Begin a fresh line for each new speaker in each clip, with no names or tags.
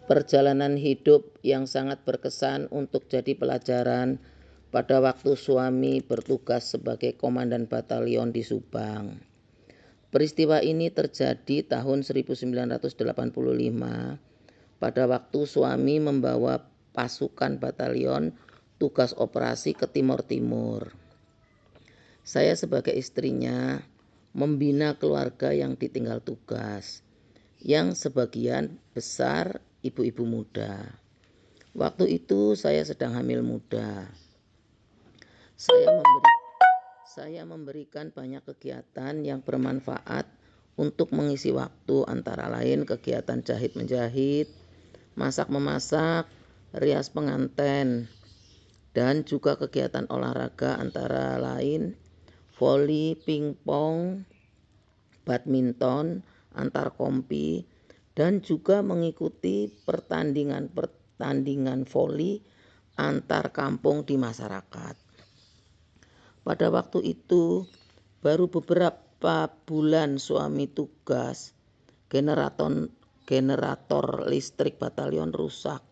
Perjalanan hidup yang sangat berkesan untuk jadi pelajaran pada waktu suami bertugas sebagai komandan batalion di Subang. Peristiwa ini terjadi tahun 1985 pada waktu suami membawa pasukan batalion tugas operasi ke Timur Timur. Saya sebagai istrinya membina keluarga yang ditinggal tugas, yang sebagian besar ibu-ibu muda. Waktu itu saya sedang hamil muda. Saya memberikan banyak kegiatan yang bermanfaat untuk mengisi waktu, antara lain kegiatan jahit-menjahit, masak-memasak, rias pengantin, dan juga kegiatan olahraga antara lain voli, pingpong, badminton, antar kompi, dan juga mengikuti pertandingan voli antar kampung di masyarakat. Pada waktu itu baru beberapa bulan suami tugas, generator listrik batalion rusak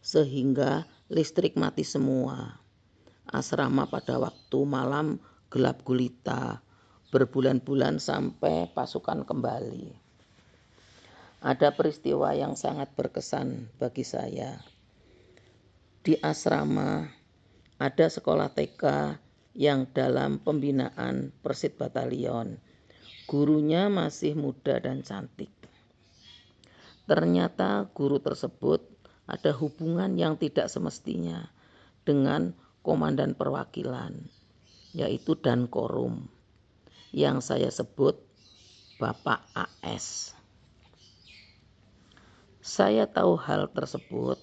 sehingga listrik mati semua. Asrama pada waktu malam gelap gulita berbulan-bulan sampai pasukan kembali. Ada peristiwa yang sangat berkesan bagi saya. Di asrama ada sekolah TK yang dalam pembinaan Persit Batalion. Gurunya masih muda dan cantik. Ternyata guru tersebut ada hubungan yang tidak semestinya dengan komandan perwakilan, yaitu Dankorum, yang saya sebut Bapak AS. Saya tahu hal tersebut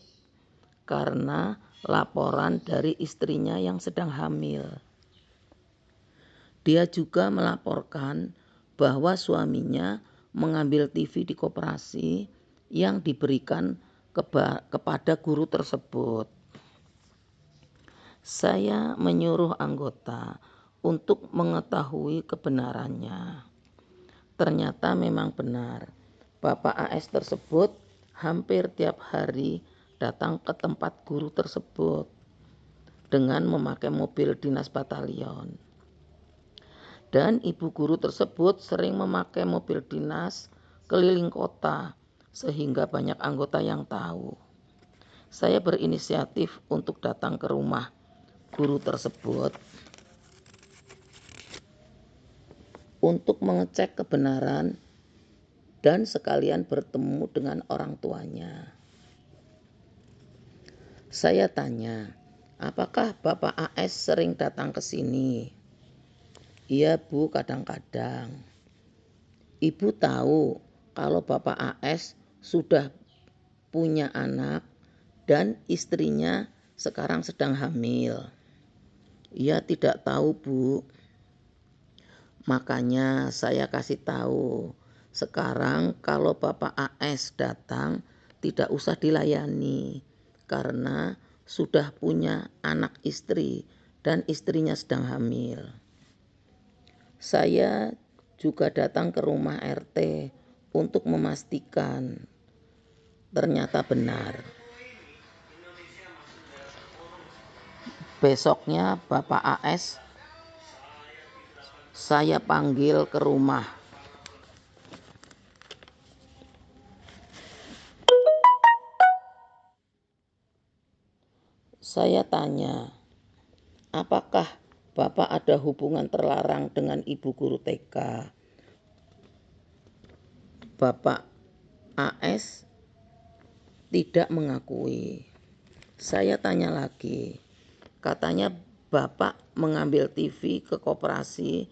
karena laporan dari istrinya yang sedang hamil. Dia juga melaporkan bahwa suaminya mengambil TV di koperasi yang diberikan kepada guru tersebut. Saya menyuruh anggota untuk mengetahui kebenarannya. Ternyata memang benar, Bapak AS tersebut hampir tiap hari datang ke tempat guru tersebut dengan memakai mobil dinas batalion. Dan ibu guru tersebut sering memakai mobil dinas keliling kota sehingga banyak anggota yang tahu. Saya berinisiatif untuk datang ke rumah guru tersebut untuk mengecek kebenaran dan sekalian bertemu dengan orang tuanya. Saya tanya, apakah Bapak AS sering datang ke sini? Iya Bu, kadang-kadang. Ibu tahu kalau Bapak AS sudah punya anak dan istrinya sekarang sedang hamil. Iya tidak tahu Bu. Makanya saya kasih tahu. Sekarang kalau Bapak AS datang tidak usah dilayani karena sudah punya anak istri dan istrinya sedang hamil. Saya juga datang ke rumah RT untuk memastikan. Ternyata benar. Besoknya Bapak AS saya panggil ke rumah. Saya tanya, apakah Bapak ada hubungan terlarang dengan ibu guru TK? Bapak AS tidak mengakui. Saya tanya lagi, katanya Bapak mengambil TV ke koperasi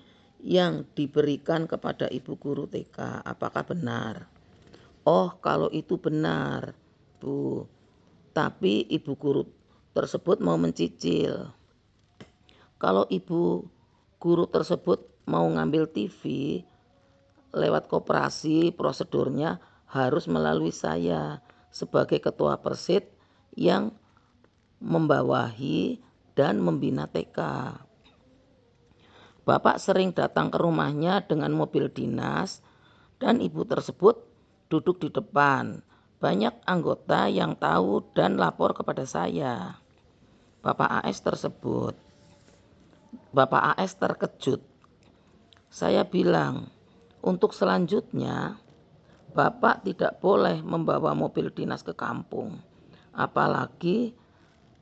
yang diberikan kepada ibu guru TK. Apakah benar? Oh, kalau itu benar, Bu. Tapi ibu guru tersebut mau mencicil. Kalau ibu guru tersebut mau ngambil TV lewat koperasi, prosedurnya harus melalui saya sebagai ketua Persit yang membawahi dan membina TK. Bapak sering datang ke rumahnya dengan mobil dinas dan ibu tersebut duduk di depan Banyak anggota yang tahu dan lapor kepada saya. Bapak AS terkejut. Saya bilang, untuk selanjutnya Bapak tidak boleh membawa mobil dinas ke kampung. Apalagi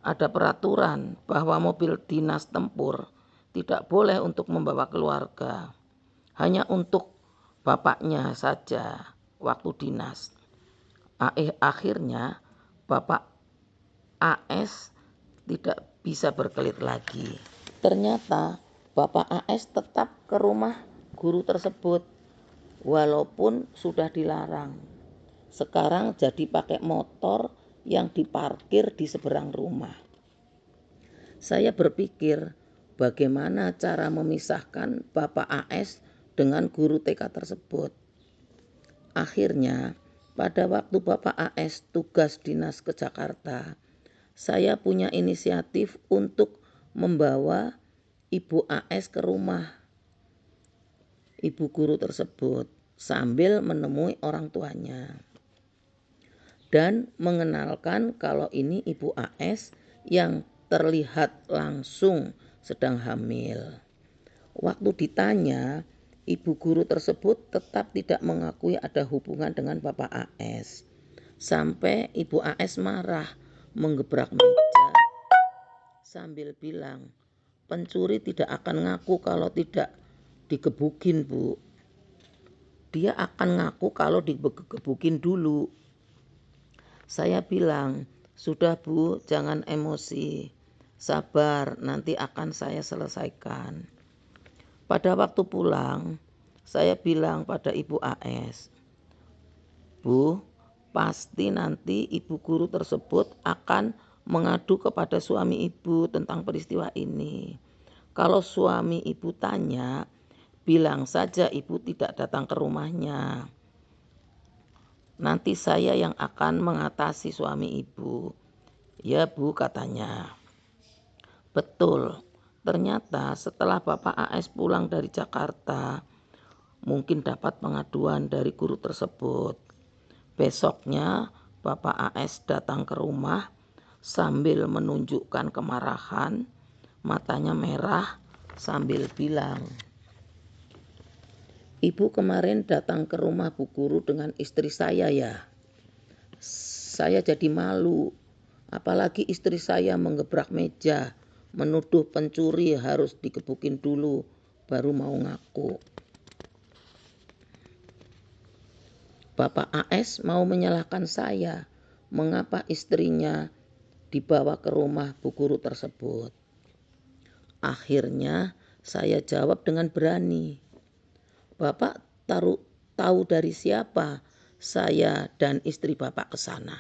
ada peraturan bahwa mobil dinas tempur tidak boleh untuk membawa keluarga. Hanya untuk bapaknya saja waktu dinas. Akhirnya Bapak AS tidak bisa berkelit lagi. Ternyata Bapak AS tetap ke rumah guru tersebut walaupun sudah dilarang. Sekarang jadi pakai motor yang diparkir di seberang rumah. Saya berpikir bagaimana cara memisahkan Bapak AS dengan guru TK tersebut. Akhirnya pada waktu Bapak AS tugas dinas ke Jakarta, saya punya inisiatif untuk membawa Ibu AS ke rumah ibu guru tersebut sambil menemui orang tuanya dan mengenalkan kalau ini Ibu AS yang terlihat langsung sedang hamil. Waktu ditanya, ibu guru tersebut tetap tidak mengakui ada hubungan dengan Bapak AS. Sampai Ibu AS marah, menggebrak meja sambil bilang, pencuri tidak akan ngaku kalau tidak digebukin, Bu. Dia akan ngaku kalau digebukin dulu. Saya bilang, sudah Bu, jangan emosi. Sabar, nanti akan saya selesaikan. Pada waktu pulang, saya bilang pada Ibu AS, Bu, pasti nanti ibu guru tersebut akan mengadu kepada suami ibu tentang peristiwa ini. Kalau suami ibu tanya, bilang saja ibu tidak datang ke rumahnya. Nanti saya yang akan mengatasi suami ibu. Ya Bu, katanya. Betul, ternyata setelah Bapak AS pulang dari Jakarta, mungkin dapat pengaduan dari guru tersebut. Besoknya Bapak AS datang ke rumah sambil menunjukkan kemarahan, matanya merah sambil bilang, Ibu kemarin datang ke rumah Bu Guru dengan istri saya ya. Saya jadi malu, apalagi istri saya menggebrak meja, menuduh pencuri harus digebukin dulu, baru mau ngaku. Bapak AS mau menyalahkan saya, mengapa istrinya dibawa ke rumah Bu Guru tersebut. Akhirnya saya jawab dengan berani, Bapak tahu dari siapa saya dan istri Bapak ke sana.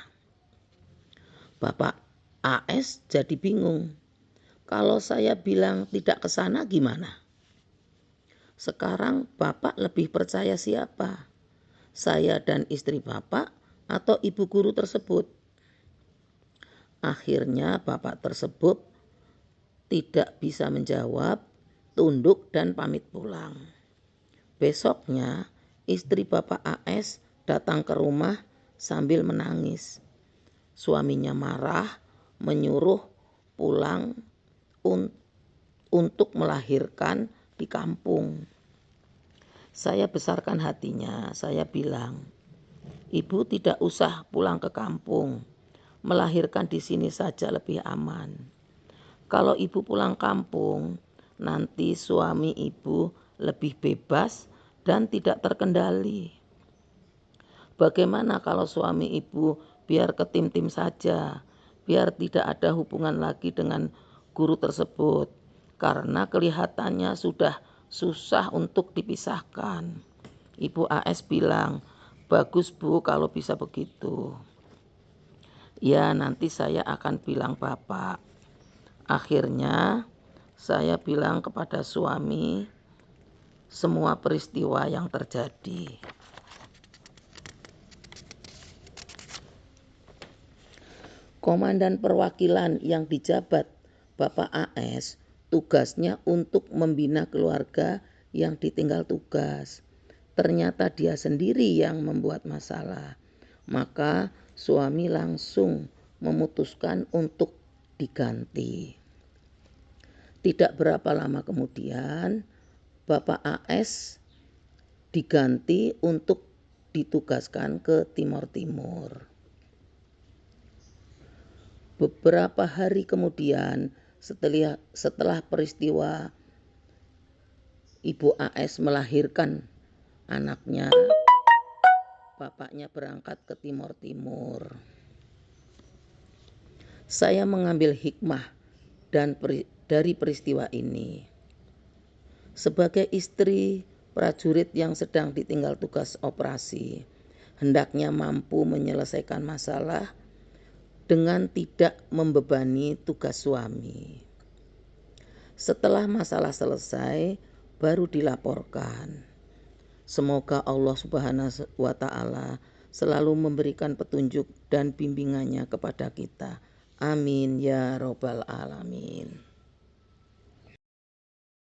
Bapak AS jadi bingung. Kalau saya bilang tidak ke sana gimana? Sekarang Bapak lebih percaya siapa? Saya dan istri Bapak atau ibu guru tersebut? Akhirnya Bapak tersebut tidak bisa menjawab, tunduk dan pamit pulang. Besoknya istri Bapak AS datang ke rumah sambil menangis. Suaminya marah, menyuruh pulang untuk melahirkan di kampung. Saya besarkan hatinya, saya bilang, Ibu tidak usah pulang ke kampung, melahirkan di sini saja lebih aman. Kalau Ibu pulang kampung, nanti suami Ibu lebih bebas dan tidak terkendali. Bagaimana kalau suami Ibu biar ke tim-tim saja, biar tidak ada hubungan lagi dengan guru tersebut, karena kelihatannya sudah susah untuk dipisahkan. Ibu AS bilang, bagus Bu kalau bisa begitu. Ya nanti saya akan bilang Bapak. Akhirnya saya bilang kepada suami semua peristiwa yang terjadi. Komandan perwakilan yang dijabat Bapak AS tugasnya untuk membina keluarga yang ditinggal tugas. Ternyata dia sendiri yang membuat masalah. maka suami langsung memutuskan untuk diganti. Tidak berapa lama kemudian, Bapak AS diganti untuk ditugaskan ke Timor Timur. Beberapa hari kemudian, setelah peristiwa Ibu AS melahirkan anaknya, bapaknya berangkat ke Timor Timur. Saya mengambil hikmah dari peristiwa ini. Sebagai istri prajurit yang sedang ditinggal tugas operasi, hendaknya mampu menyelesaikan masalah dengan tidak membebani tugas suami. Setelah masalah selesai, baru dilaporkan. Semoga Allah Subhanahu wa Ta'ala selalu memberikan petunjuk dan bimbingannya kepada kita. Amin ya Rabbal Alamin.